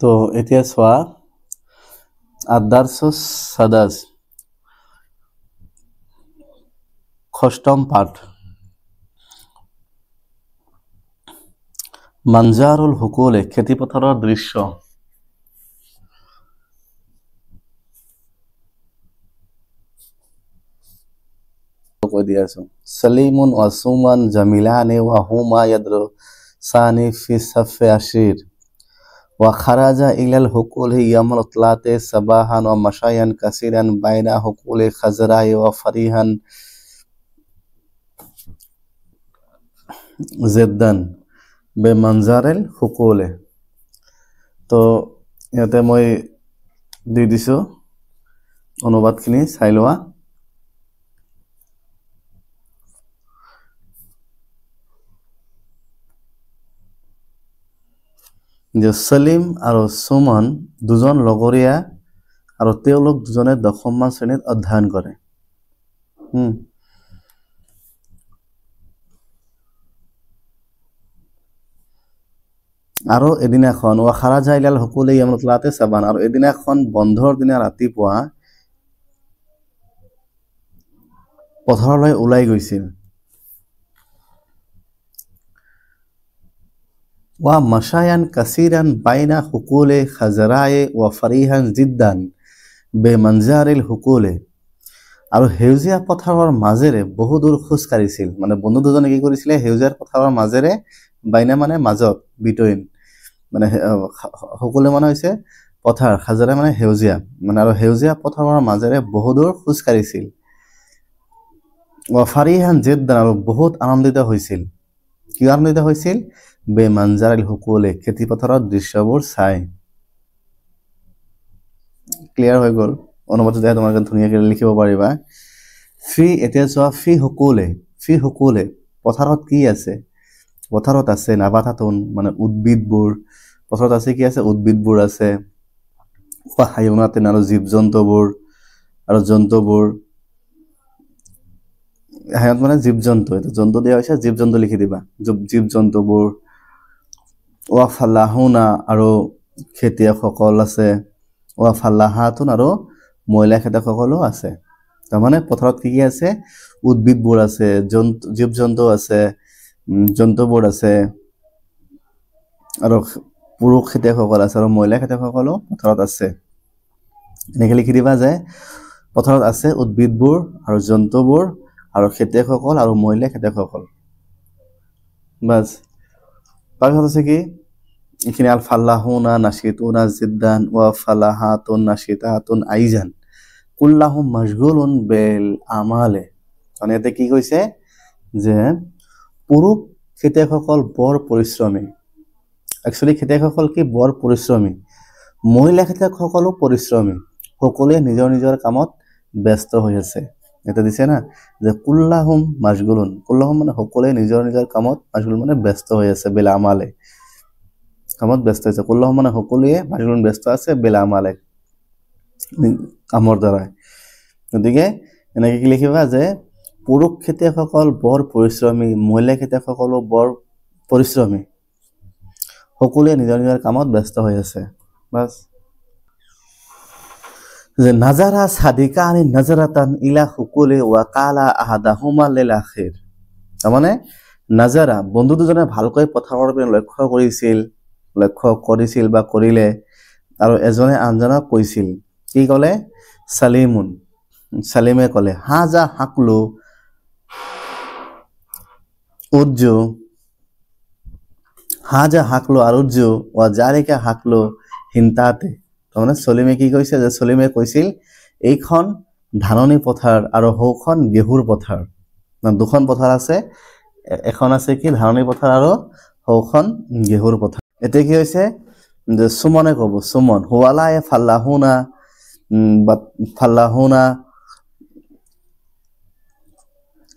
তো এতিয়া চোৱা আদাৰ্চুছ সাদাস ষষ্ঠম পাঠ মানজাৰুল হুকুলে খেতিপথাৰৰ দৃশ্য কৈ দিয়া আছো সলিমুন ওয়া সুমান জামিলানি ওয়া হুমা ইয়াদরুসানি ফি সাফে আশির ওয়া খারাজা ইলাল হুকুলি ইয়ামুল উতলাতে সাবাহান ওয়া মাশায়ান কাসিরান বাইনা হুকুলি খাজরাই ওয়া ফারিহান জিদ্দান বেমানজারিল হুকুলে। তো ইয়াতে মই দি দিছো অনুবাদখিনি চাই লোৱা। যে সলিম আৰু সুমন দুজন লগৰীয়া আৰু তেওঁলোক দুজনে 10মান শ্ৰেণীত অধ্যয়ন কৰে। আৰু এদিনাখন ওয়া খাৰাজা ইলাল হুকুলি ইয়ামুল উতলাতে সাবান আৰু এদিনাখন বন্ধৰ দিনা ৰাতিপুৱা পথাৰলৈ ওলাই গৈছিল। ওয়া মাশায়ান কাসিৰান বাইনা হুকুলে খাজৰায়ে ওয়া ফাৰিহান জিদ্দান বেমানজাৰিল হুকুলে আৰু হেউজীয়া পথাৰৰ মাজেৰে বহু দূৰ খোজ কাঢ়িছিল। মানে বন্ধু দুজনে কি কৰিছিলে, হেউজীয়া পথাৰৰ মাজেৰে, বাইনা মানে মাজত, বিটুইন, মানে হুকুলে মানে হৈছে পথাৰ, খাজৰা মানে হেউজীয়া, মানে আৰু হেউজীয়া পথাৰৰ মাজেৰে বহু দূৰ খোজ কাঢ়িছিল। ওয়া ফাৰিহান জিদ্দান আৰু বহুত আনন্দিত হৈছিল। কি আনন্দিত হৈছিল? বেমানজাৰিল হুকুলে খেতিপথাৰৰ দৃশ্যবোৰ চাই। ক্লিয়াৰ হৈ গ'ল। অনুবাদটো দিয়া তোমালোকে ধুনীয়াকৈ লিখিব পাৰিবা। এতিয়া চোৱা ফি হুকুলে পথাৰত কি আছে? পথাৰত আছে নাবাতাতুন মানে উদ্ভিদবোৰ, পথাৰত আছে কি আছে? উদ্ভিদবোৰ আছে। ওয়া হায়ওনাতিন আৰু জীৱ জন্তুবোৰ, আৰু জন্তুবোৰ, হায়ওনাত মানে জীৱ জন্তু, এটা জন্তু দিয়া হৈছে, জীৱ জন্তু লিখি দিবা, জীৱ জন্তুবোৰ। ওয়া ফাল্লাহুনা আৰু খেতিয়কসকল আছে। ওয়া ফাল্লাহাতুন আৰু মহিলা খেতিয়কসকলো আছে। তাৰমানে পথাৰত কি কি আছে? উদ্ভিদবোৰ আছে, জীৱ জন্তু আছে, জন্তুবোৰ আছে, আৰু পুৰুষ খেতিয়কসকল আছে, আৰু মহিলা খেতিয়কসকলো পথাৰত আছে। এনেকৈ লিখি দিবা যে পথাৰত আছে উদ্ভিদবোৰ আৰু জন্তুবোৰ আৰু খেতিয়কসকল আৰু মহিলা খেতিয়কসকল। বাস তাৰপিছত আছে কি এইখিনি আল ফাল্লাহুনা নাশিতুনা জিদ্দান ওয়া ফালাহাতুন নাশিতাতুন আইজান কুল্লাহুম মাশগুলুন বিল আমালে। মানে ইয়াতে কি কৈছে যে পুৰুষ খেতিয়কসকল বৰ পৰিশ্ৰমী। একচুৱেলি খেতিয়কসকল কি বৰ পৰিশ্ৰমী, মহিলা খেতিয়কসকলো পৰিশ্ৰমী, সকলোৱে নিজৰ নিজৰ কামত ব্যস্ত হৈ আছে। এটা দিছে না যে কুল্লাহুম মাশগুলুন, কুল্লাহুম মানে সকলোৱে নিজৰ নিজৰ কামত, মাশগুলুন মানে ব্যস্ত হৈ আছে, বিল আমালে কামত ব্যস্ত হৈছে। কুল্লাহুম মানে সকলোৱে, মাশগুলুন ব্যস্ত আছে, বিল আমালে কামৰ দ্বাৰাই। গতিকে এনেকৈ কি লিখিবা যে পুৰুষ খেতিয়কসকল বৰ পৰিশ্ৰমী, মহিলা খেতিয়কসকলো বৰ পৰিশ্ৰমী, সকলোৱে নিজৰ নিজৰ কামত ব্যস্ত হৈ আছে। বাস যে নাজাৰা সাদিকানি নাজাৰাতান ইলা হুকুলে ওয়া কালা আহাদাহুমা লিল আখিৰ। তাৰমানে নাজাৰা বন্ধু দুজনে ভালকৈ পথাৰৰ পিনে লক্ষ্য কৰিছিল বা কৰিলে, আৰু এজনে আনজনক কৈছিল। কি ক'লে? সালিমে ক'লে হাজা হাকলু উজ্জু, হাজা হাকলু আৰু উজ্জু ওয়া জালিকা হাকলু হিনতাতে। তাৰমানে সলিমে কি কৈছে যে সলিমে কৈছিল এইখন ধাননি পথাৰ আৰু সৌখন গেহুৰ পথাৰ। দুখন পথাৰ আছে, এখন আছে কি ধাননি পথাৰ আৰু সৌখন গেহুৰ পথাৰ। এতিয়া কি হৈছে যে সুমনে ক'ব, সুমন হুৱালাই ফাল্লাহুনা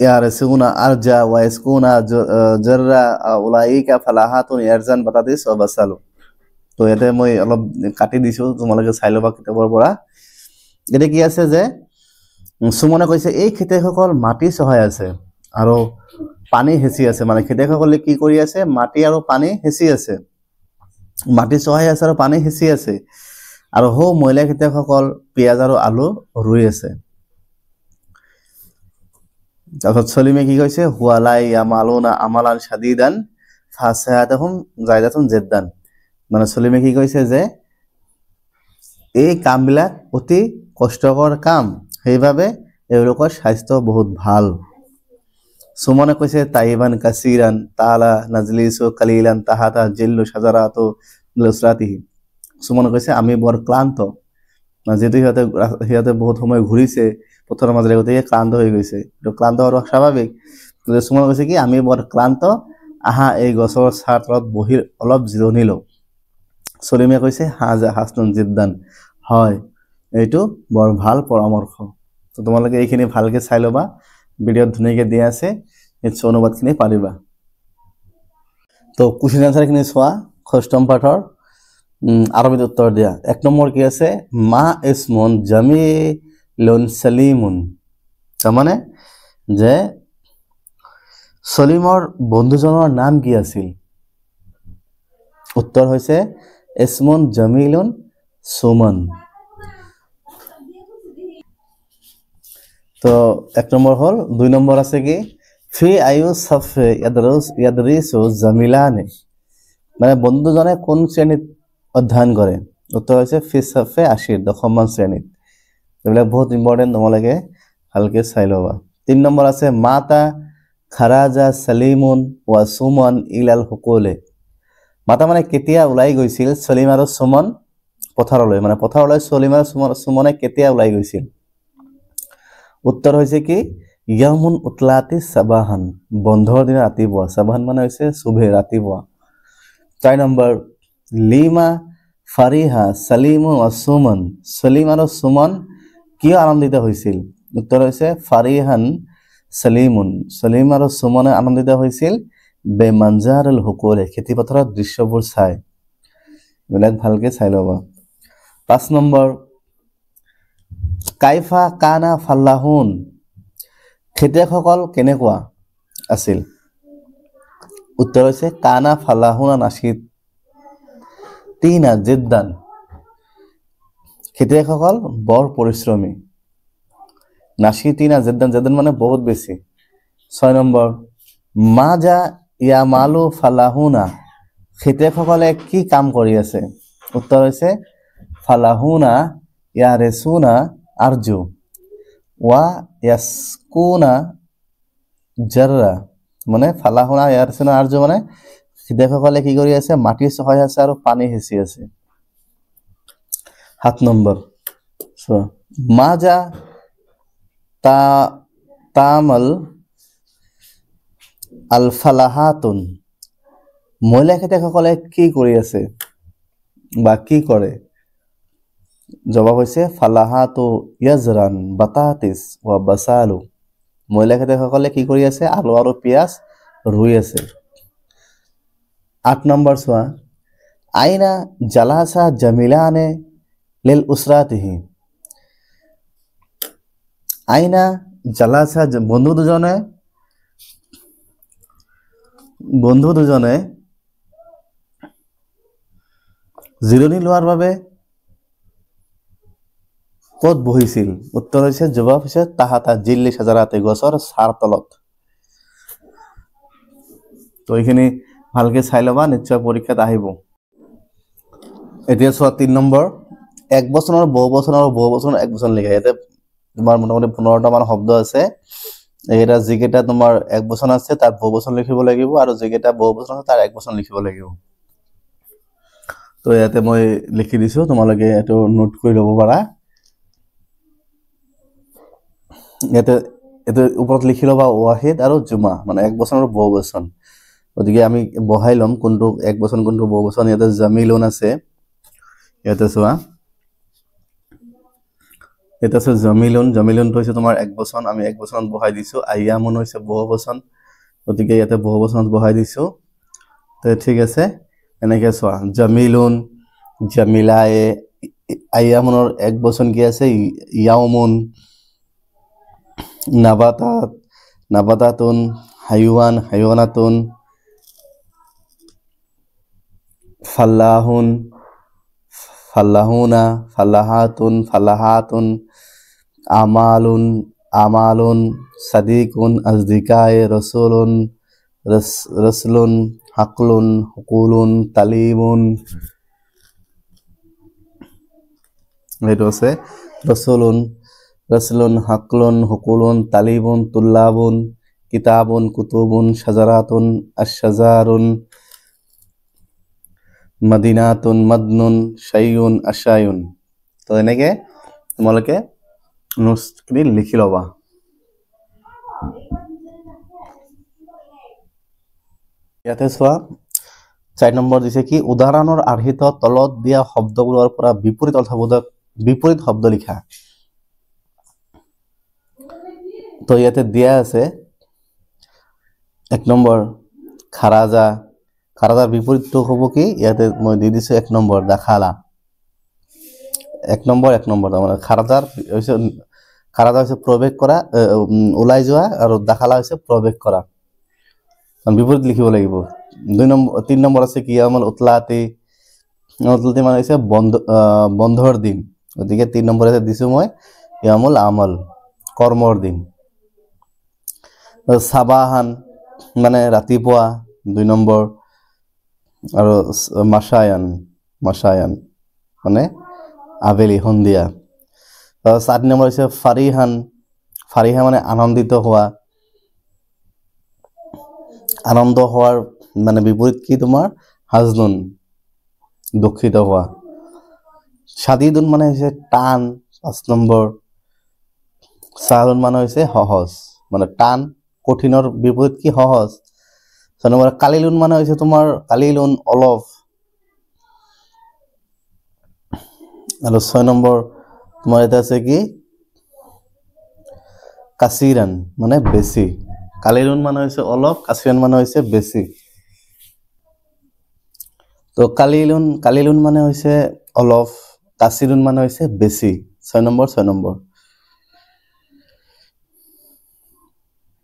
ইয়ারসুনা আরজা ওয়া ইয়াসকুনা জাররা উলাইকা ফালাহাতুন ইয়ারজান বাতাদিস ওয়া বাসালু। তো ইয়াতে মই অলপ কাটি দিছো, তোমালোকে চাই ল'বা কিতাপৰ পৰা। এতিয়া কি আছে যে সুমনে কৈছে এই খেতিয়কসকল মাটি চহাই আছে আৰু পানী হেঁচি আছে। মানে খেতিয়কসকলে কি কৰি আছে? মাটি আৰু পানী হেঁচি আছে। মাটি চহাই আছে আৰু পানী সিঁচি আছে আৰু হৌ মহিলা খেতিয়কসকল পিঁয়াজ আৰু আলু ৰুই আছে তাৰপিছত সলিমে কি কৈছে হুৱালাই ইয়ামালুনা আমালান শাদীদান ফাসাহাতুহুম জাইদাতুন জিদ্দান মানে সলিমে কি কৈছে যে এই কামবিলাক অতি কষ্টকৰ কাম সেইবাবে এওঁলোকৰ স্বাস্থ্য বহুত ভাল সুমনে কৈছে তাইবান কাসিরান তালা নাজলিসু কালিলান তাহাতা জিল্লু শাজারাতু লুসরাতিহি সুমনে কৈছে আমি বৰ ক্লান্ত যেহেতু সিহঁতে বহুত সময় ঘূৰিছে পথৰৰ মাজেৰে গতিকে ক্লান্ত হৈ গৈছে এইটো ক্লান্ত আৰু স্বাভাৱিক সুমনে কৈছে কি আমি বৰ ক্লান্ত আহা এই গছৰ ছাঁ তলত বহি অলপ জিৰণি লওঁ সলিমে কৈছে হাজা হাসনুন জিদ্দান হয় এইটো বৰ ভাল পৰামৰ্শ তো তোমালোকে এইখিনি ভালকে চাই ল'বা ভিডিঅ'ত ধুনীয়াকৈ দিয়া আছে নিশ্চয় অনুবাদখিনি পাৰিবা তো কুৱেশ্যন আনসাৰখিনি চোৱা ষষ্ঠম পাঠৰ আৰবিত উত্তৰ দিয়া এক নম্বৰ কি আছে মা ইসমুন জামিলুন সালিমুন তাৰমানে যে সলিমৰ বন্ধুজনৰ নাম কি আছিল উত্তৰ হৈছে ইসমুন জামিলুন সুমন তো এক নম্বৰ হল দুই নম্বৰ আছে কি ফি আয়ু সাফে ইয়াদৰিসু জামিলানে মানে বন্ধুজনে কোন শ্ৰেণীত অধ্যয়ন কৰে উত্তৰ হৈছে ফি সাফে 80 দশমমান শ্ৰেণীত এইবিলাক বহুত ইম্পৰ্টেণ্ট তোমালোকে ভালকে চাই ল'বা তিন নম্বৰ আছে মাতা খাৰাজা সালিমুন ওয়া সুমন ইলাল হুকুলে মাতা মানে কেতিয়া ওলাই গৈছিল সলিম আৰু সুমন পথাৰলৈ মানে পথাৰলৈ সলিম আৰু সুমনে কেতিয়া ওলাই গৈছিল উত্তৰ হৈছে কি ইয়ামুন উতলাতি সাবাহান বন্ধৰ দিনা ৰাতিপুৱা সাবাহান মানে হৈছে সুবে ৰাতিপুৱা 4 নম্বৰ লিমা ফাৰিহা সালিমু ওয়া সুমন সলিম আৰু সুমন কিয় আনন্দিত হৈছিল উত্তৰ হৈছে ফাৰিহান সালিমুন সলিম আৰু সুমনে আনন্দিত হৈছিল বেমানজাৰুল হুকুলে খেতিপথাৰৰ দৃশ্যবোৰ চাই এইবিলাক ভালকে চাই ল'বা 5 নম্বৰ কাইফা কানা ফাল্লাহুন খেতিয়কসকল কেনেকুৱা আছিল উত্তৰ হৈছে কানা ফাল্লাহুনা নাশিদ তিনা জিদ্দান খেতিয়কসকল বৰ পৰিশ্ৰমী নাশিতিনা জিদ্দান জিদ্দান মানে বহুত বেছি 6 নম্বৰ মাজা ইয়া মালু ফাল্লাহুনা খেতিয়কসকলে কি কাম কৰি আছে উত্তৰ হৈছে ফাল্লাহুনা ইয়া ৰেসুনা আৰজু ওয়া ইয়াসকুনা জাৰৰা মানে ফালাহুনা ইয়াৰসুনা আৰজু মানে খেতিয়কসকলে কি কৰি আছে মাটি চহাই আছে আৰু পানী সিঁচি আছে 7 নম্বৰ মাজা তামাল আল ফালাহাতুন মহিলা খেতিয়কসকলে কি কৰি আছে বা কি কৰে জবাব হৈছে ফালাহাতু ইয়াজৰান বাতাতিস ওয়া বাসালু মহিলা খেতিয়কসকলে কি কৰি আছে আলু আৰু পিয়াজ ৰুই আছে 8 নম্বৰ চোৱা আইনা জালাসা জামিলানে লিল উসৰাতিহি আইনা জালাসা বন্ধু দুজনে জিৰণি লোৱাৰ বাবে কত বহিছিল উত্তৰ হৈছে জবাব হৈছে তাহাতা জিল্লি শাজাৰাতে গছৰ ছাৰ তলত তো এইখিনি ভালকে চাই ল'বা নিশ্চয় পৰীক্ষাত আহিব এতিয়া চোৱা 3 নম্বৰ এক বচনৰ বহু বচন আৰু বহু বচনৰ এক বচন লিখা ইয়াতে তোমাৰ মোটামুটি 15টা মান শব্দ আছে এইটা যিকেইটা তোমাৰ এক বচন আছে তাৰ বহু বচন লিখিব লাগিব আৰু যিকেইটা বহু বচন আছে তাৰ এক বচন লিখিব লাগিব তো ইয়াতে মই লিখি দিছো তোমালোকে এটো নোট কৰি ল'ব পাৰা ইয়াতে ওপৰত লিখি ল'বা ওয়াহিদ আৰু জুমা মানে এক বচন আৰু বহু বচন গতিকে আমি বহাই লম কোনটো এক বচন কোনটো বহু বচন ইয়াতে জামিলুন আছে ইয়াতে চোৱা এটা আছে জামিলুন তো হৈছে তোমাৰ এক বচন আমি এক বচনত বহাই দিছো আয়ামুন হৈছে বহু বচন গতিকে ইয়াতে বহু বচনত বহাই দিছো তো ঠিক আছে এনেকৈ চোৱা জামিলুন জামিলায়ে আয়ামুনৰ এক বচন কি আছে ইয়াউমুন নাবাতাতুন হাইওয়ান হাইওয়ানাতুন ফাল্লাহুন, ফাল্লাহুনা, ফাল্লাহাতুন, ফাল্লাহাতুন, আমালুন, আমালুন, সাদিকুন, আজদিকায়ে, রসুলুন, রসলুন, হাকলুন, হুকুলুন, তালিমুন। এইটো আছে রসুলুন, রসলুন, হাকলুন, হুকুলুন, তালিবুন, তুল্লাবুন, কিতাবুন, কুতুবুন, শাজারাতুন, আশজারুন, মদিনাতুন, মদনুন, শাইউন, আশায়ুন। তো এনেকে তোমালোকে নোটছখিনি লিখি ল'বা। ইয়াতে চোৱা 4 নম্বৰ দিছে কি উদাহৰণৰ আৰ্হিত তলত দিয়া শব্দবোৰৰ পৰা বিপৰীত শব্দ লিখা। তো ইয়াতে দিয়া আছে 1 নম্বৰ খাৰাজা, খাৰাজাৰ বিপৰীতটো হ'ব কি ইয়াতে মই দি দিছো 1 নম্বৰ দাখালা। 1 নম্বৰ তাৰমানে খাৰাজা হৈছে প্ৰৱেশ কৰা, ওলাই যোৱা, আৰু দাখালা হৈছে প্ৰৱেশ কৰা। বিপৰীত লিখিব লাগিব। 3 নম্বৰ আছে কি ইয়ামল উতলাতি, উতলাতি মানে হৈছে বন্ধৰ দিন, গতিকে 3 নম্বৰতে দিছো মই ইয়ামুল আমল, কৰ্মৰ দিন। সাবাহান মানে ৰাতিপুৱা 2 নম্বৰ, আৰু মাসায়ান, মাসায়ান মানে আবেলি, সন্ধিয়া। 4 নম্বৰ হৈছে ফাৰিহান, ফাৰিহা মানে আনন্দিত হোৱা, আনন্দ হোৱাৰ মানে বিপৰীত কি তোমাৰ হাজনুন, দুঃখিত হোৱা। শাদিদুন মানে হৈছে টান, 5 নম্বৰ। সাহুন মানে হৈছে সহজ, মানে টান কঠিনৰ বিপৰীত কি সহজ। 6 নম্বৰ কালিলুন মানে হৈছে তোমাৰ কালিলুন অলপ, আৰু 6 নম্বৰ তোমাৰ এটা আছে কি কাসিরান মানে বেছি। কালিলুন মানে হৈছে অলপ, কাসিরান মানে হৈছে বেছি। তো কালিলুন মানে হৈছে অলপ, কাসিরুন মানে হৈছে বেছি। 6 নম্বৰ 6 নম্বৰ।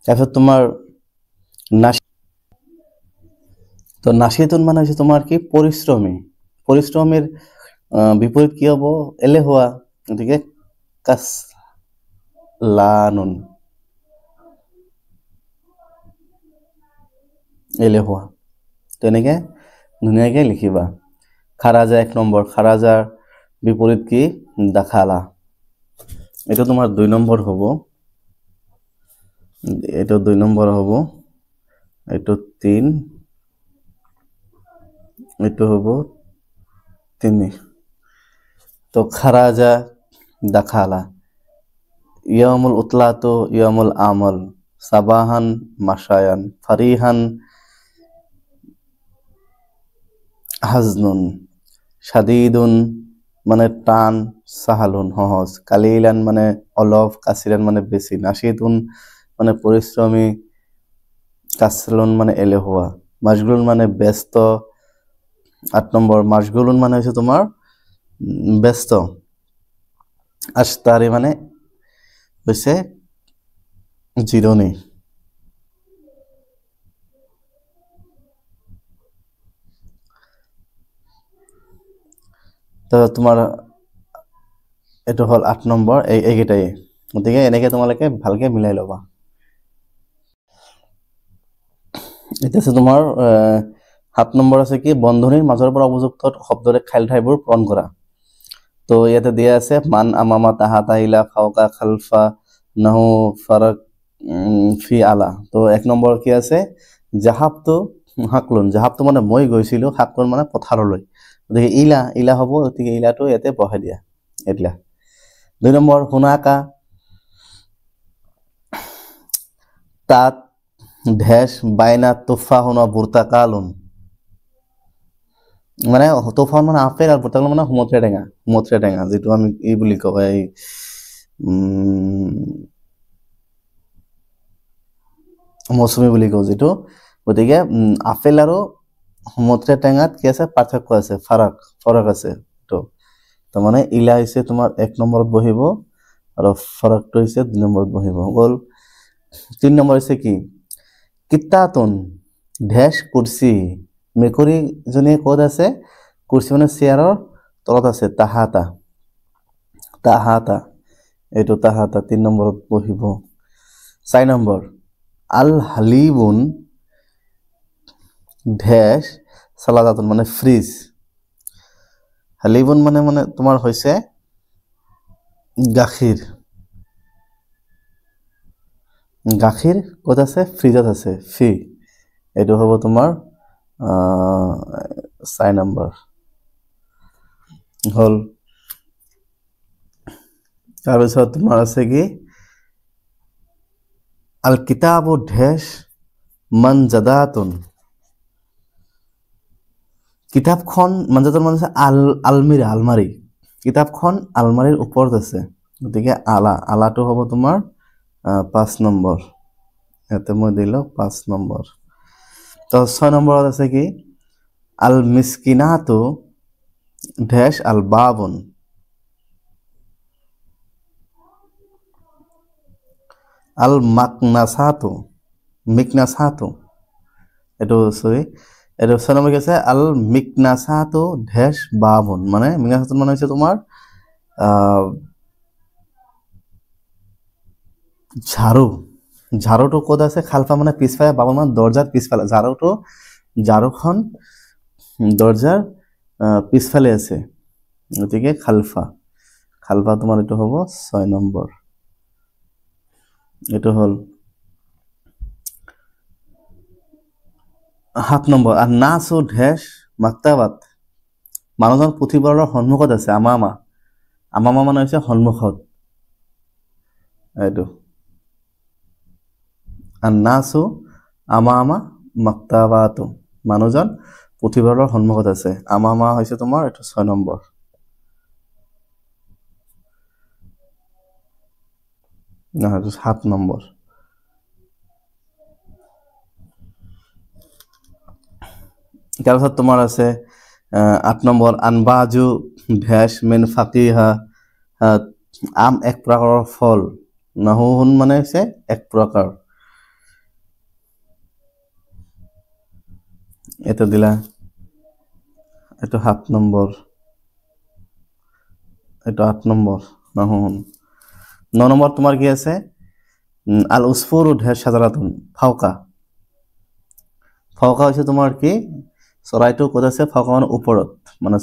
তাৰপিছত তোমাৰ তো নাশিতুন মানে হৈছে তোমাৰ কি পৰিশ্ৰমী, পৰিশ্ৰমীৰ বিপৰীত কি হ'ব এলেহুৱা, গতিকে কাসলানুন, এলেহুৱা। তেনেকে ধুনীয়াকে লিখিবা। খাৰাজা 1 নম্বৰ, খাৰাজাৰ বিপৰীত কি দাখালা। এইটো তোমাৰ 2 নম্বৰ হ'ব, এইটো 2 নম্বৰ হ'ব, এইটো 3, এইটো হ'ব 3। তো খারাজা দাখালা, ইয়ামুল উতলাতো, ইয়ামুল আমল, সাবাহান, মাসায়ান, ফারিহান, হাজনুন, শাদিদুন মানে টান, সাহালুন সহজ, কালিলান মানে অলপ, কাসিরান মানে বেশি, নাশিদুন মানে পরিশ্রমী, কাসলুন মানে এলেহুয়া, মাশগুলুন মানে ব্যস্ত। 8 নম্বৰ মাশগুলুন মানে হৈছে তোমাৰ ব্যস্ত। আশতাৰি মানে হৈছে জিৰণি। তো তোমাৰ এইটো হ'ল 8 নম্বৰ, এইকেইটাই। গতিকে এনেকে তোমালোকে ভালকে মিলাই ল'বা। এটা আছে তোমাৰ 7 নম্বৰ আছে কি বন্ধনীৰ মাজৰ পৰা উপযুক্ত শব্দৰে খাল ঠাইবোৰ পূৰণ কৰা। তো ইয়াতে দিয়া আছে মান, আমামা, তাহাতা, ইলা, ফাওকা, খালফা, নাহু, ফারাক, ফি, আলা। তো 1 নম্বৰ কি আছে জাহাবটো হাকলুন, জাহাবটো মানে মই গৈছিলো, হাকলুন মানে পথাৰলৈ, গতিকে ইলা হ'ব, গতিকে ইলাটো ইয়াতে বহাই দিয়া এতিয়া। 2 নম্বৰ হুনাকা, তাত ঢেশ বাইনা তুফাহুন বুর্তাকালুন, মানে তুফান মানে আপেল আর বুর্তাকালুন মানে সমুদ্রে টেঙা, যেটো আমি এই বুলি কওঁ এই মৌচুমী বুলি কওঁ যেটো। গতিকে আপেল আৰু সমুদ্ৰে টেঙাত কি আছে পাৰ্থক্য আছে, ফৰক আছে। তো তাৰমানে ইলা হৈছে তোমাৰ 1 নম্বৰত বহিব, আৰু ফৰকটো হৈছে 2 নম্বৰত বহিব। গ'ল। 3 নম্বৰ হৈছে কি কিতাতুন ঢেশ কুৰ্চি মেকুৰীজনীয়ে ক'ত আছে কুৰ্চী মানে চেয়াৰৰ তলত আছে তাহাতা তাহাতা এইটো তাহাতা 3 নম্বৰত বহিব 4 নম্বৰ আল হালিবুন ড্যাশ সালাদাতুন মানে ফ্ৰিজ হালিবুন মানে তোমাৰ হৈছে গাখীৰ গাখীৰ ক'ত আছে ফ্ৰিজত আছে ফি এইটো হ'ব তোমাৰ 4 নম্বৰ হল তাৰপিছত তোমাৰ আছে কি আল কিতাবু ড্যাশ মানজাদাতুন কিতাপখন মানজাদাতুন মানে আলমাৰি কিতাপখন আলমাৰিৰ ওপৰত আছে গতিকে আলাটো হ'ব তোমাৰ 5 নম্বৰ ইয়াতে মই দিলো 5 নম্বৰ তো 6 নম্বৰত আছে কি আল মিসকিনাতু ড্যাশ আল বাবুন আল মিকনাসাতু এটো সরি এটো 6 নম্বৰ কি আছে আল মিকনাসাতু ড্যাশ বাবুন মানে মিকনাসাতু মানে হচ্ছে তোমার ঝাড়ুটো ক'ত আছে খালফা মানে পিছফালে বাবুন মানে দরজার পিছফালে ঝাড়ুখন দরজার পিছফালে আছে গতিকে খালফা তোমাৰ এটো হ'ব 6 নম্বৰ এটো হল 7 নম্বৰ আৰ নাসু ড্যাশ মাকতাবাত মানুহজন পুথিভঁৰালৰ সন্মুখত আছে আমামা মানে হৈছে সন্মুখত এইটো আৰ নাসু আমামা মাকতাবাতু মানুহজন পুথিভঁৰালৰ সন্মুখত আছে আমামা হৈছে তোমাৰ এটো 6 নম্বৰ না 7 নম্বৰ তাৰপিছত তোমাৰ আছে 8 নম্বৰ আনবাজু ড্যাশ মিন ফাকিহা আম এক প্ৰকাৰৰ ফল নাহুন মানে হৈছে এক প্ৰকাৰ এটা দিলা এটো 7 নম্বৰ এটো 8 নম্বৰ নাহুন 9 নম্বৰ তোমাৰ কি আছে আল উসফুৰু ড্যাশ শাজাৰাতুন ফাওকা হৈছে তোমাৰ কি চৰাইটো ক'ত আছে ফাওকা মানে ওপৰত মানে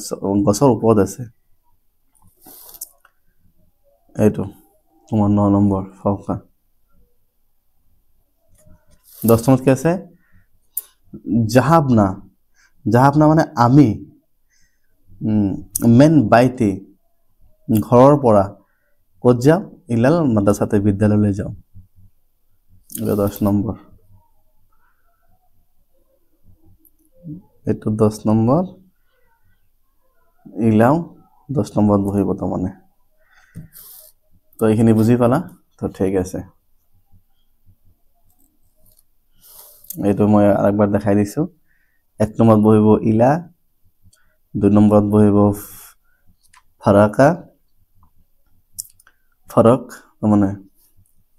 গছৰ ওপৰত আছে এইটো তোমাৰ 9 নম্বৰ ফাওকা 10 নম্বৰত কি আছে জাহাবনা মানে আমি মেন বাইতি ঘৰৰ পৰা ক'ত যাও ইলাল মাদ্ৰাসাতে বিদ্যালয়লৈ যাও এটা 10 নম্বৰ এটো 10 নম্বৰ ইলাও 10 নম্বৰত বহিব তো মানে তো এইখিনি বুজি পালা তো ঠিক আছে এইটো মই আরেকবার দেখাই দিছো 1 নম্বৰত বহিব ইলা 2 নম্বৰত বহিব ফৰক মানে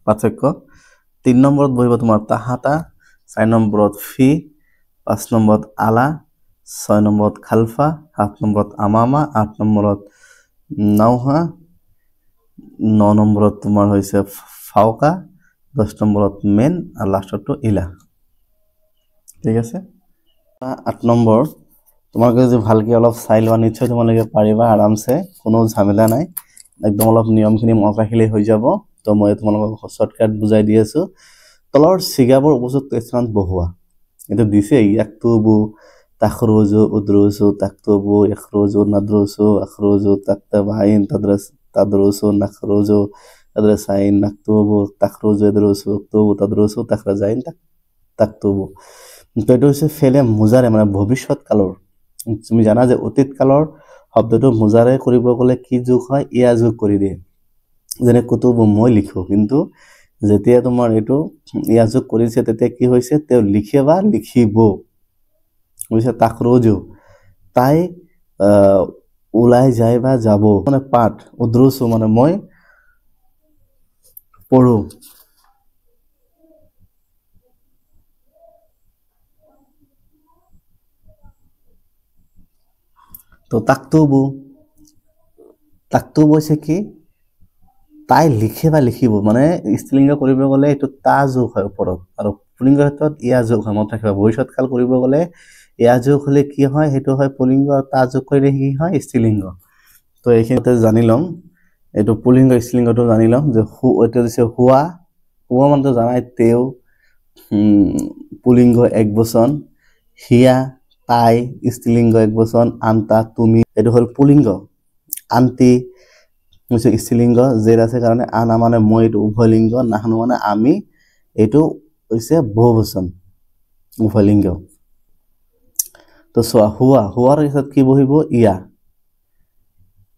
পাৰ্থক্য 3 নম্বৰত বহিব তোমাৰ তাহাতা 4 নম্বৰত ফি 5 নম্বৰত আলা 6 নম্বৰত খালফা 7 নম্বৰত আমামা 8 নম্বৰত নাওহা 9 নম্বৰত তোমাৰ হৈছে ফাওকা 10 নম্বৰত মেন আৰ লাস্টটো ইলা ঠিক আছে 8 নম্বৰ তোমালোকে যদি ভালকে অলপ চাই লোৱা নিশ্চয় তোমালোকে পাৰিবা আৰামছে কোনো ঝামেলা নাই একদম অলপ নিয়মখিনি মনত ৰাখিলে হৈ যাব তো মই তোমালোকক শৰ্টকাট বুজাই দি আছো তলৰ সিগাবোৰ উপযুক্ত স্থানত বহোৱা এটা দিছে ইয়াকতুবু তাখরুজু উদ্রুসু তাকতুবু ইখরুজু নাদরুসু আখরুজু তাকতাবাইন তাদরুসু নাখরুজু তাদরাসাইন নাকতুবু তাখরুজু ইদরুসু তাকতুবু তাদরুসু তাখরাজাইন তাকতুবু তো এটা হচ্ছে ফেলে মুজাৰে মানে ভৱিষ্যৎ কালৰ তুমি জানা যে অতীত কালৰ শব্দটো মুজাৰে কৰিব গলে কি যোগ হয় ইয়া যোগ কৰি দিয়ে যেনে কুতুবু মই লিখো কিন্তু যেতিয়া তোমাৰ এটো ইয়া যোগ কৰিছে তেতিয়া কি হৈছে তেওঁ লিখে বা লিখিব বুঝছে তাখরুজু তাই ওলাই যায় বা যাব মানে পাঠ উদ্রুসু মানে মই পঢ়ো তো তাকতুবু হৈছে কি তাই লিখে বা লিখিব মানে স্ত্ৰীলিংগ কৰিব গ'লে এইটো তা যোগ হয় ওপৰত আৰু পুলিংগৰ ক্ষেত্ৰত ইয়া যোগ হয় মনত ৰাখিবা ভৱিষ্যৎ কাল কৰিব গ'লে ইয়া যোগ হ'লে কি হয় সেইটো হয় পুলিংগ আৰু তা যোগ কৰিলে কি হয় স্ত্ৰীলিংগ তো এইখিনিতে জানি ল'ম এইটো পুলিংগ স্ত্ৰীলিংগটো জানি ল'ম যে এইটো দিছে হুৱা মানেতো জানাই তেওঁ পুলিংগ একবচন হিয়া তাই স্ত্ৰীলিংগ একবচন আন্তা তুমি এইটো হ'ল পুলিংগ আন্তি হৈছে স্ত্ৰীলিংগ জেৰ আছে কাৰণে আনা মানে মই এইটো উভয়লিংগ নাহনু মানে আমি এইটো হৈছে বহুবচন উভয়লিংগ তো চোৱা হুৱাৰ পিছত কি বহিব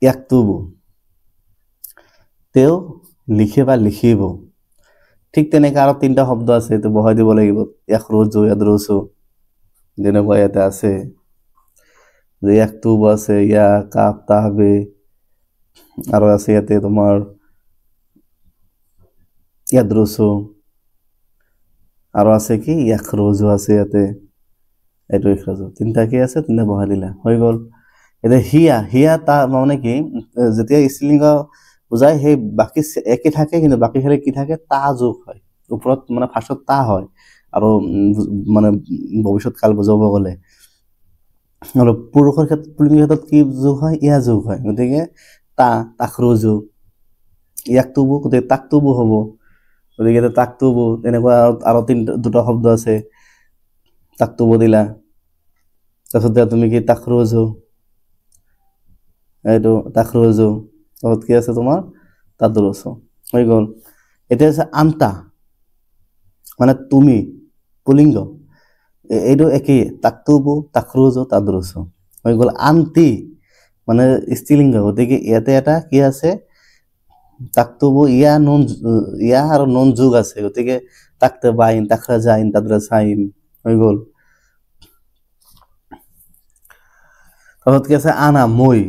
ইয়াকতুবু তেওঁ লিখে বা লিখিব ঠিক তেনেকৈ আৰু তিনিটা শব্দ আছে এইটো বহাই দিব লাগিব ইয়াখৰুজু ইয়াদৰুচু যেনেকুৱা ইয়াতে আছে যে ইয়াকতুবু আছে ইয়া কাফ তাহবে আৰু আছে ইয়াতে তোমাৰ ইয়াদৰুচু আৰু আছে কি ইয়াখৰুজু আছে ইয়াতে এইটো ইখৰাজু তিনিটা কি আছে তিনিটা বহাই দিলা হৈ গ'ল এতিয়া হিয়া তা মানে কি যেতিয়া স্ত্ৰীলিংগ বুজাই সেই বাকী একে থাকে কিন্তু বাকী খালি কি থাকে তা যোগ হয় ওপৰত মানে ফাৰ্ষ্টত তা হয় আৰু মানে ভৱিষ্যৎ কাল বুজাব গ'লে আৰু পুৰুষৰ ক্ষেত্ৰত পুলিংগৰ ক্ষেত্ৰত কি যোগ হয় ইয়া যোগ হয় গতিকে তাখৰুজু ইয়াকতুবু গতিকে তাকতুবু হ'ব গতিকে তাকতুবু তেনেকুৱা আৰু দুটা শব্দ আছে তাকতুবু দিলা তাৰপিছত তুমি কি তাখৰুজু এইটো তাখৰুজু তাৰপিছত কি আছে তোমাৰ তাদৰুচু হৈ গ'ল এতিয়া আছে আন্তা মানে তুমি পুলিংগ এইটো একেই তাকতুবু তাখৰুজু তাদৰুচু হৈ গ'ল আন্তি মানে স্ত্ৰীলিংগ গতিকে ইয়াতে এটা কি আছে তাকতুবু ইয়া আৰু নুন যোগ আছে গতিকে তাকতাবাইন তাখৰাজাইন তাদৰাচাইন হৈ গ'ল তাৰপিছত কি আছে আনা মই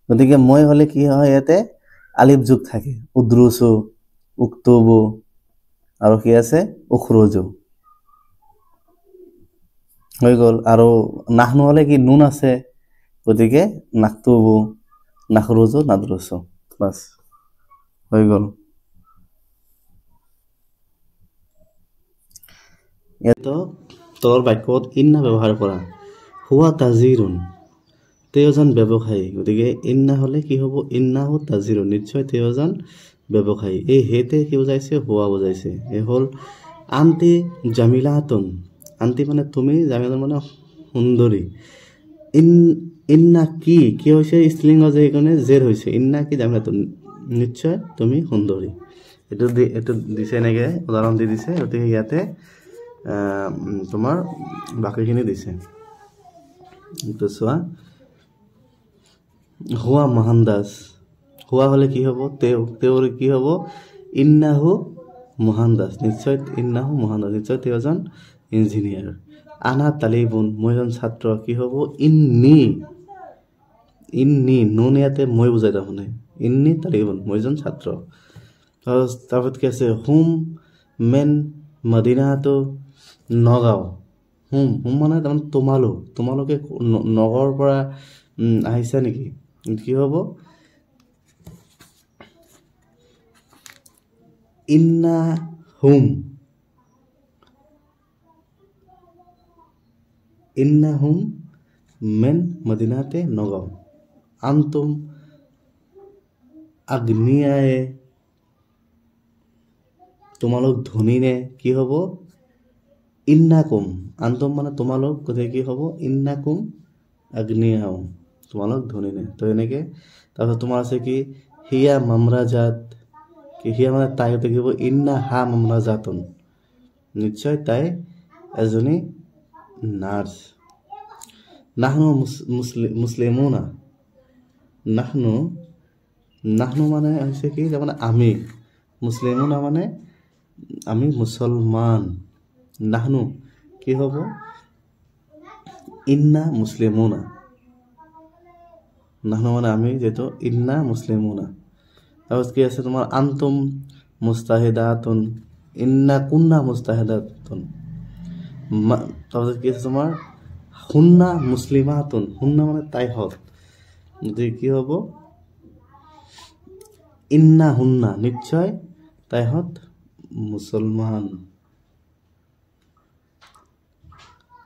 গতিকে মই হ'লে কি হয় ইয়াতে আলিফ যোগ থাকে উদ্ৰুচু উক্তুবু আৰু কি আছে উখৰুজু হৈ গ'ল আৰু নাহনু হ'লে কি নুন আছে গতিকে নাকতুবু নাখৰুজু নাদৰুচু বাছ হৈ গ'ল ইয়াতো তলৰ বাক্যত ইন্না ব্যৱহাৰ কৰা হুৱা তাজিৰুন তেওঁ এজন ব্যৱসায়ী গতিকে ইন্না হ'লে কি হ'ব ইন্নাহু তাজিৰুন নিশ্চয় তেওঁ এজন ব্যৱসায়ী এই হেতে কি বুজাইছে হুৱা বুজাইছে এই হ'ল আন্তি জামিলাতুন আন্তি মানে তুমি জামিলাতুন মানে সুন্দৰী ইন্না কি হৈছে স্ত্ৰীলিংগ যে সেইকাৰণে জেৰ হৈছে ইন্না কি জামিলাতুন নিশ্চয় তুমি সুন্দৰী এইটো দিছে এনেকৈ উদাহৰণ দি দিছে গতিকে ইয়াতে তোমাৰ বাকীখিনি দিছে এইটো চোৱা হুৱা মহানদাস হুৱা হ'লে কি হ'ব তেওঁৰ কি হ'ব ইন্নাহু মহানদাস নিশ্চয় ইন্নাহু মহানদাস নিশ্চয় তেওঁ এজন ইঞ্জিনিয়াৰ আনা তালিবুন মই এজন ছাত্ৰ কি হ'ব ইন্নি নুন ইয়াতে মই বুজাই তাৰমানে ইন্নি তালিবুন মই এজন ছাত্ৰ তাৰপিছত কি আছে হুম মেন মদিনাটো নগাঁও হুম মানে তাৰমানে তোমালোকে নগৰৰ পৰা আহিছা নেকি কি হ'ব ইন্না হুম মেন মদিনাতে নগাঁও আন্তুম আগ্নিয়ায়ে তোমালোক ধনী নে কি হ'ব ইন্নাকুম আন্তুম মানে তোমালোক গতিকে কি হ'ব ইন্নাকুম আগ্নিয়াও তোমালোক ধনী নে তো এনেকৈ তাৰপিছত তোমাৰ আছে কি হিয়া মামৰাজাত কি হিয়া মানে তাই গতিকে কি হ'ব ইন্না হা মামৰাজাতুন নিশ্চয় তাই এজনী নাৰ্ছ নাহনু মুছলিমুনা নাহনু মানে হৈছে কি তাৰমানে আমি মুছলিমুনা মানে আমি মুছলমান নাহনু কি হ'ব ইন্না মুছলিমুনা নাহনু মানে আমি যেহেতু ইন্না মুছলিমুনা তাৰপিছত কি আছে তোমাৰ আন্তুম মুস্তাহিদাতুন ইন্না কুন্না মুস্তাহিদাতুন তাৰপিছত কি আছে তোমাৰ হুন্না মুছলিমাতুন, হুন্না মানে তাইহঁত, গতিকে কি হ'ব ইন্না হুন্না, নিশ্চয় তাইহঁত মুছলমান।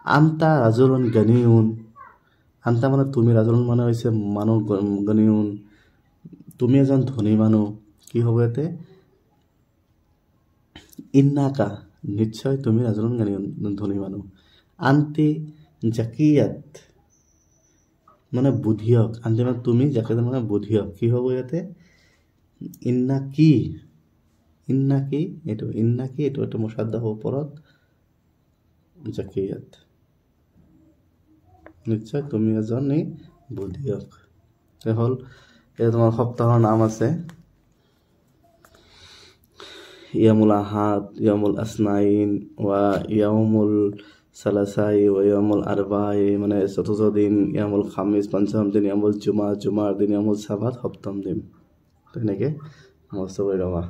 আন্তা ৰাজুলুন গানিউন, আন্তা মানে তুমি, ৰাজুলুন মানে হৈছে মানুহ, গানিউন তুমি এজন ধনী মানুহ, কি হ'ব ইয়াতে ইন্নাকা, নিশ্চয় তুমি ৰাজুলুন গানিউন, ধনী মানুহ। আন্তি জাকিয়াত মানে বুধিয়ক, আন্তি মানে তুমি, জাকিয়াত মানে বুধিয়ক, কি হ'ব ইয়াতে ইন্নাকি, ইন্নাকি এইটো ইন্নাকি, এইটো এটা মুছাদ্দা হ'ব ওপৰত, জাকিয়াত নিশ্চয় তুমি এজনী বুধিয়ক। হ'ল এই তোমাৰ সপ্তাহৰ নাম আছে ইয়ামুল আহাদ, ইয়ামুল আসনাইন, ওয়া ইয়ামুল সালাসাই, ওয়া ইয়ামুল আরবাই মানে চতুৰ্থ দিন, ইয়ামুল খামিজ পঞ্চম দিন, ইয়ামুল জুমা জুমাৰ দিন, ইয়ামুল সাবাত সপ্তম দিন। তেনেকৈ মস্ত কৰি ৰবা।